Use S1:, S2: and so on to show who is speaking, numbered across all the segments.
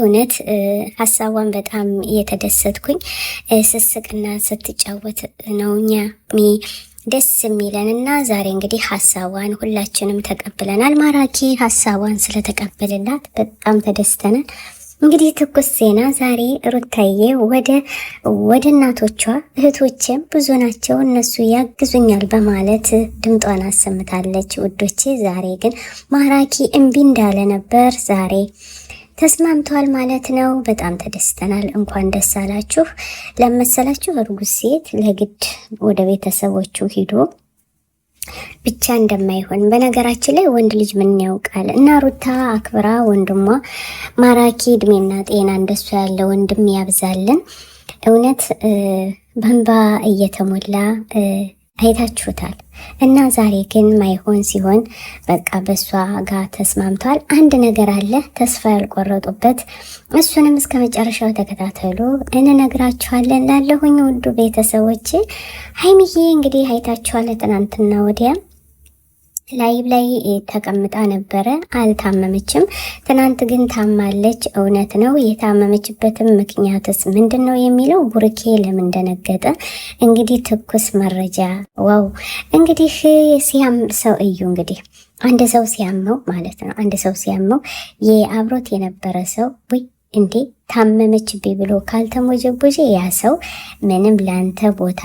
S1: እውነት ሀሳቧን በጣም እየተደሰትኩኝ ስስቅና ስትጫወት ነውኛ ደስ የሚለን እና ዛሬ እንግዲህ ሀሳቧን ሁላችንም ተቀብለናል። ማራኪ ሀሳቧን ስለተቀበልላት በጣም ተደስተናል። እንግዲህ ትኩስ ዜና ዛሬ ሩታዬ ወደ እናቶቿ እህቶቼም ብዙ ናቸው እነሱ ያግዙኛል በማለት ድምጧን አሰምታለች። ውዶቼ ዛሬ ግን ማራኪ እምቢ እንዳለ ነበር ዛሬ ተስማምቷል ማለት ነው። በጣም ተደስተናል። እንኳን ደስ አላችሁ። ለመሰላችሁ እርጉዝ ሴት ለግድ ወደ ቤተሰቦቹ ሂዶ ብቻ እንደማይሆን በነገራችን ላይ ወንድ ልጅ ምን ያውቃል እና ሩታ አክብራ ወንድሟ ማራኪ እድሜና ጤና እንደሱ ያለ ወንድም ያብዛልን። እውነት በእንባ እየተሞላ አይታችሁታል እና ዛሬ ግን ማይሆን ሲሆን በቃ በሷ ጋር ተስማምቷል። አንድ ነገር አለ ተስፋ ያልቆረጡበት፣ እሱንም እስከ መጨረሻው ተከታተሉ እንነግራችኋለን። ላለሁኝ ውዱ ቤተሰቦች ሀይሚዬ እንግዲህ አይታችኋል። ትናንትና ወዲያ ላይብ ላይ ተቀምጣ ነበረ፣ አልታመመችም። ትናንት ግን ታማለች። እውነት ነው። የታመመችበትም ምክንያትስ ምንድን ነው የሚለው ቡርኬ ለምን ደነገጠ? እንግዲህ ትኩስ መረጃ ዋው! እንግዲህ ሲያም ሰው እዩ እንግዲህ አንድ ሰው ሲያመው ማለት ነው። አንድ ሰው ሲያመው የአብሮት የነበረ ሰው ወይ እንዴ ታመመችብኝ ብሎ ካልተሞጀቦጀ ያ ሰው ምንም ለአንተ ቦታ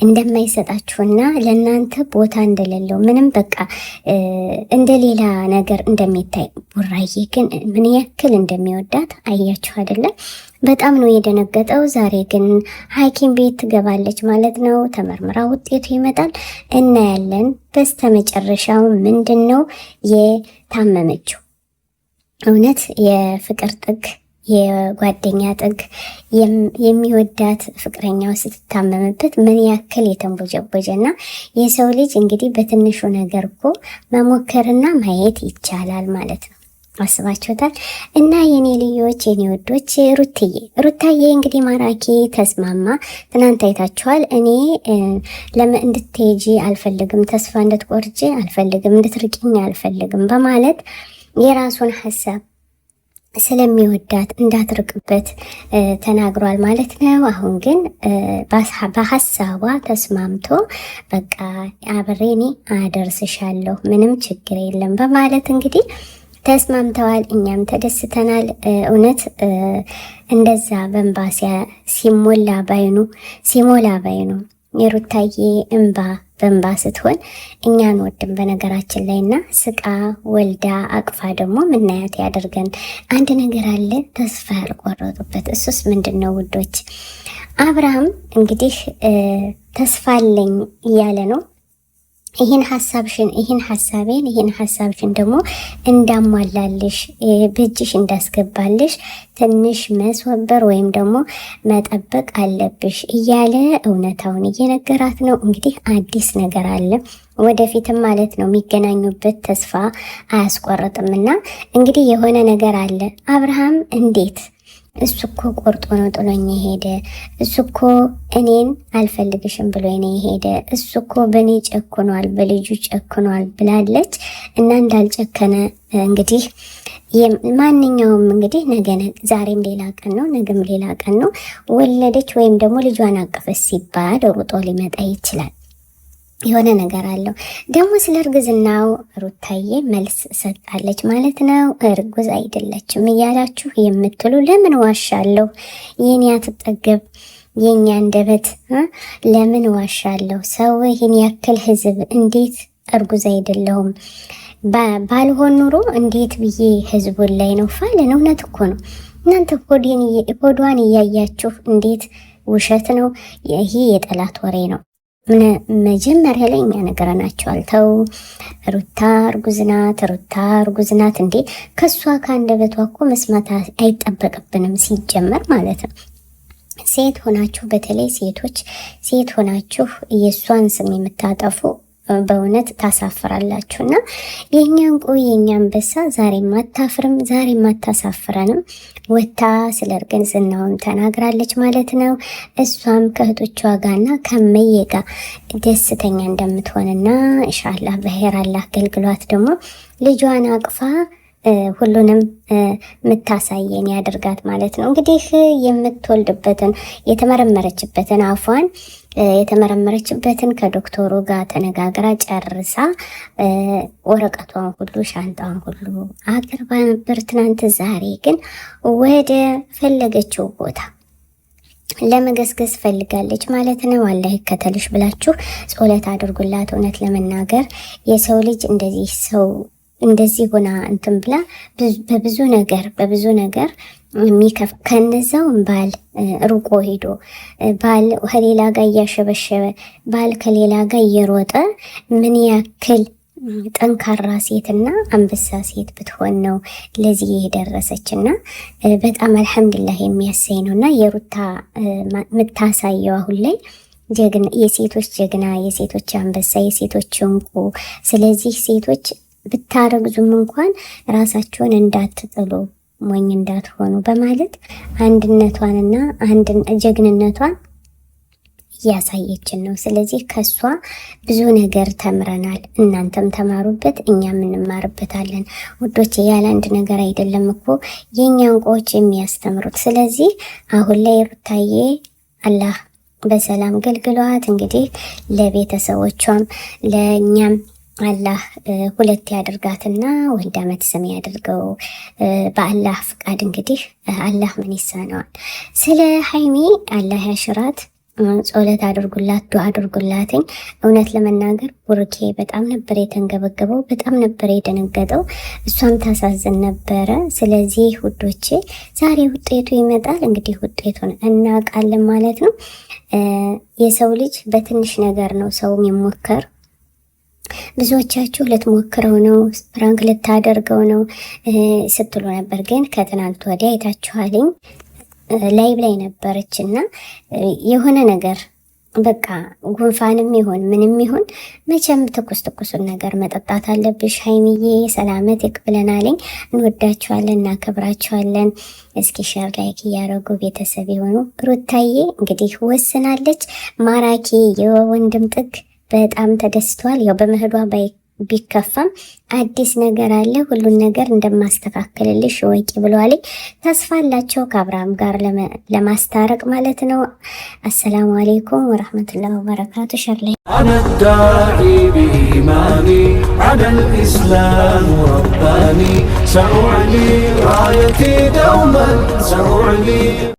S1: እንደማይሰጣችሁና ለእናንተ ቦታ እንደሌለው ምንም በቃ እንደ ሌላ ነገር እንደሚታይ። ቡራዬ ግን ምን ያክል እንደሚወዳት አያችሁ አይደለም? በጣም ነው የደነገጠው። ዛሬ ግን ሐኪም ቤት ትገባለች ማለት ነው። ተመርምራ ውጤቱ ይመጣል እናያለን። በስተመጨረሻው ምንድን ነው የታመመችው? እውነት የፍቅር ጥግ የጓደኛ ጥግ የሚወዳት ፍቅረኛው ስትታመምበት ምን ያክል የተንቦጀቦጀና የሰው ልጅ እንግዲህ በትንሹ ነገር እኮ መሞከርና ማየት ይቻላል ማለት ነው። አስባችሁታል? እና የኔ ልዮች የኔ ወዶች ሩታዬ እንግዲህ ማራኪ ተስማማ። ትናንት አይታችኋል። እኔ ለምን እንድትሄጂ አልፈልግም፣ ተስፋ እንድትቆርጪ አልፈልግም፣ እንድትርቂኝ አልፈልግም በማለት የራሱን ሀሳብ ስለሚወዳት እንዳትርቅበት ተናግሯል ማለት ነው። አሁን ግን በሀሳቧ ተስማምቶ በቃ አብሬ እኔ አደርስሻለሁ ምንም ችግር የለም በማለት እንግዲህ ተስማምተዋል። እኛም ተደስተናል። እውነት እንደዛ በእንባ ሲሞላ ባይኑ የሩታዬ እንባ በእንባ ስትሆን እኛን ወድም በነገራችን ላይ እና ስቃ ወልዳ አቅፋ ደግሞ ምናያት ያደርገን። አንድ ነገር አለ ተስፋ ያልቆረጡበት። እሱስ ምንድን ነው ውዶች? አብርሃም እንግዲህ ተስፋ አለኝ እያለ ነው። ይህን ሀሳብሽን ደግሞ እንዳሟላልሽ በእጅሽ እንዳስገባልሽ ትንሽ መስወበር ወይም ደግሞ መጠበቅ አለብሽ እያለ እውነታውን እየነገራት ነው። እንግዲህ አዲስ ነገር አለ ወደፊትም ማለት ነው። የሚገናኙበት ተስፋ አያስቆርጥምና እንግዲህ የሆነ ነገር አለ። አብርሃም እንዴት እሱ እኮ ቆርጦ ነው ጥሎኝ ሄደ። እሱ እኮ እኔን አልፈልግሽም ብሎ እኔ ሄደ። እሱ እኮ በእኔ ጨክኗል፣ በልጁ ጨክኗል ብላለች እና እንዳልጨከነ እንግዲህ ማንኛውም እንግዲህ ዛሬም ሌላ ቀን ነው፣ ነገም ሌላ ቀን ነው። ወለደች ወይም ደግሞ ልጇን አቀፈች ሲባል ሩጦ ሊመጣ ይችላል። የሆነ ነገር አለው። ደግሞ ስለ እርግዝናው ሩታዬ መልስ ሰጣለች ማለት ነው። እርጉዝ አይደለችም እያላችሁ የምትሉ ለምን ዋሻለሁ? የኔ አትጠገብ የኛ አንደበት ለምን ዋሻለሁ? ሰው ይህን ያክል ህዝብ እንዴት እርጉዝ አይደለሁም ባልሆን ኑሮ እንዴት ብዬ ህዝቡን ላይ ነው ፋለን? እውነት እኮ ነው። እናንተ ሆዷን እያያችሁ እንዴት ውሸት ነው? ይሄ የጠላት ወሬ ነው። መጀመሪያ ላይ እኛ ነገረናቸዋል። ተው ሩታ እርጉዝ ናት እንዴ! ከሷ ከአንደበቷ እኮ መስማት አይጠበቅብንም ሲጀመር ማለት ነው። ሴት ሆናችሁ በተለይ ሴት ሆናችሁ የእሷን ስም የምታጠፉ በእውነት ታሳፍራላችሁና የኛ እንቁ የኛ አንበሳ ዛሬም አታፍርም፣ ዛሬም አታሳፍረንም። ወታ ስለ እርግዝናውም ተናግራለች ማለት ነው። እሷም ከእህቶቿ ጋርና ከመየ ጋር ደስተኛ እንደምትሆንና ኢንሻአላህ በኸይር አላህ አገልግሏት ደግሞ ልጇን አቅፋ ሁሉንም ምታሳየን ያድርጋት ማለት ነው። እንግዲህ የምትወልድበትን የተመረመረችበትን አፏን የተመረመረችበትን ከዶክተሩ ጋር ተነጋግራ ጨርሳ ወረቀቷን ሁሉ ሻንጣዋን ሁሉ አቅርባ ነበር ትናንት። ዛሬ ግን ወደ ፈለገችው ቦታ ለመገስገስ ፈልጋለች ማለት ነው። አላህ ይከተልሽ ብላችሁ ጸሎት አድርጉላት። እውነት ለመናገር የሰው ልጅ እንደዚህ ሆና እንትን ብላ በብዙ ነገር ከነዛውም ባል ሩቆ ሄዶ ባል ከሌላ ጋር እያሸበሸበ ባል ከሌላ ጋር እየሮጠ ምን ያክል ጠንካራ ሴትና አንበሳ ሴት ብትሆን ነው ለዚህ የደረሰችና በጣም አልሐምዱሊላህ የሚያሰኝ ነውና የሩታ የምታሳየው አሁን ላይ የሴቶች ጀግና፣ የሴቶች አንበሳ፣ የሴቶች እንቁ። ስለዚህ ሴቶች ብታረግዙም እንኳን ራሳቸውን እንዳትጥሉ ሞኝ እንዳትሆኑ በማለት አንድነቷንና ጀግንነቷን እያሳየችን ነው። ስለዚህ ከሷ ብዙ ነገር ተምረናል። እናንተም ተማሩበት፣ እኛም እንማርበታለን ውዶች። ያለ አንድ ነገር አይደለም እኮ የኛ እንቁዎች የሚያስተምሩት። ስለዚህ አሁን ላይ ሩታዬ አላህ በሰላም ገልግሏት እንግዲህ ለቤተሰቦቿም ለእኛም አላህ ሁለት ያድርጋትና ወልዳ መትሰም ያድርገው በአላህ ፍቃድ። እንግዲህ አላህ ምን ይሳነዋል። ስለ ሀይሚ አላህ ያሽራት። ጸሎት አድርጉላት፣ ዱዓ አድርጉላትኝ። እውነት ለመናገር ቡርኬ በጣም ነበር የተንገበገበው፣ በጣም ነበር የደነገጠው፣ እሷም ታሳዝን ነበረ። ስለዚህ ውዶቼ ዛሬ ውጤቱ ይመጣል። እንግዲህ ውጤቱን እናውቃለን ማለት ነው። የሰው ልጅ በትንሽ ነገር ነው ሰው የሚሞከር። ብዙዎቻችሁ ልትሞክረው ነው ፕራንክ ልታደርገው ነው ስትሉ ነበር። ግን ከትናንት ወዲያ አይታችኋልኝ ላይቭ ላይ ነበረች እና የሆነ ነገር በቃ ጉንፋንም ይሁን ምንም ይሁን መቼም ትኩሱን ነገር መጠጣት አለብሽ። ሀይሚዬ ሰላመት ይቅብለናልኝ። እንወዳችኋለን፣ እናከብራችኋለን። እስኪ ሼር ላይክ እያደረጉ ቤተሰብ የሆኑ ሩታዬ እንግዲህ ወስናለች። ማራኪ የወንድም ጥግ በጣም ተደስቷል። ያው በመሄዷ ቢከፋም አዲስ ነገር አለ፣ ሁሉን ነገር እንደማስተካከልልሽ ወቂ ብሏል። ተስፋ አላቸው ከአብርሃም ጋር ለማስታረቅ ማለት ነው። አሰላሙ አለይኩም ወራህመቱላሂ ወበረካቱ። ሸር ላይ
S2: أنا الداعي بإيماني على الإسلام رباني سأعلي رايتي دوما سأعلي